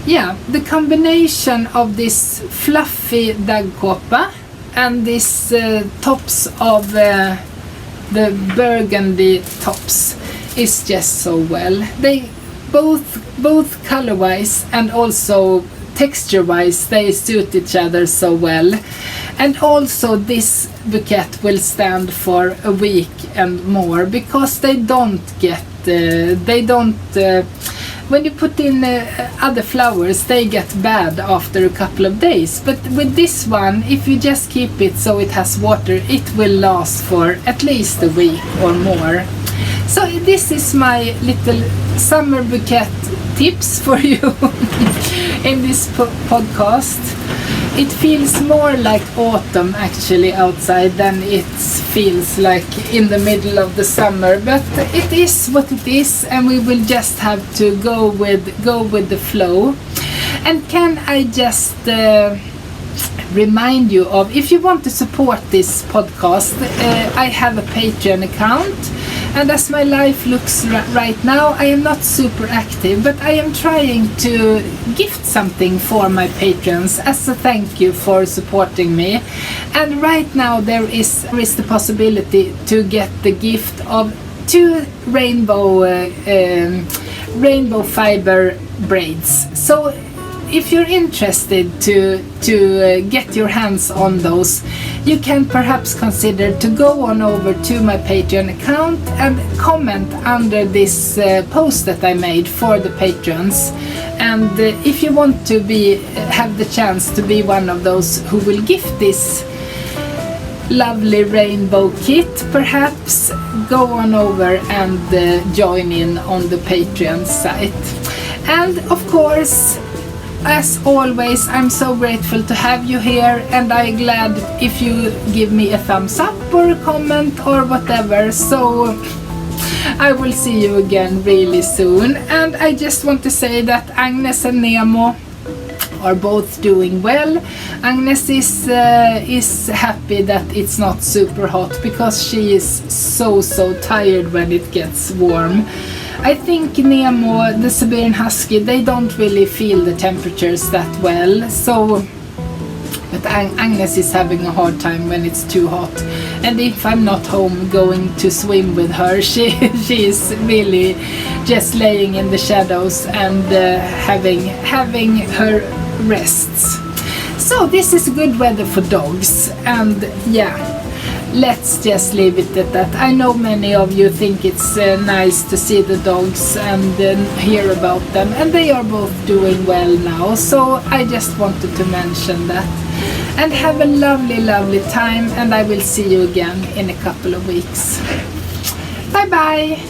yeah, the combination of this fluffy daggkåpa and this tops of the burgundy tops is just so well. They both color-wise and also texture-wise, they suit each other so well. And also this bouquet will stand for a week and more, because they don't get when you put in other flowers, they get bad after a couple of days. But with this one, if you just keep it so it has water, it will last for at least a week or more. So this is my little summer bouquet tips for you in this podcast. It feels more like autumn actually outside than it feels like in the middle of the summer, but it is what it is, and we will just have to go with the flow. And can I just remind you of, if you want to support this podcast, I have a Patreon account. And as my life looks right now, I am not super active, but I am trying to gift something for my patrons as a thank you for supporting me. And right now there is the possibility to get the gift of 2 rainbow fiber braids. So if you're interested to get your hands on those, you can perhaps consider to go on over to my Patreon account and comment under this post that I made for the patrons. And if you want to have the chance to be one of those who will gift this lovely rainbow kit, perhaps go on over and join in on the Patreon site. And of course, as always, I'm so grateful to have you here, and I'm glad if you give me a thumbs up or a comment or whatever. So I will see you again really soon. And I just want to say that Agnes and Nemo are both doing well. Agnes is happy that it's not super hot because she is so tired when it gets warm. I think Nemo, the Siberian Husky, they don't really feel the temperatures that well, so but Agnes is having a hard time when it's too hot. And if I'm not home going to swim with her, she is really just laying in the shadows and having her rests. So this is good weather for dogs, and yeah, let's just leave it at that. I know many of you think it's nice to see the dogs and hear about them, and they are both doing well now, so I just wanted to mention that. And have a lovely time, and I will see you again in a couple of weeks. Bye bye!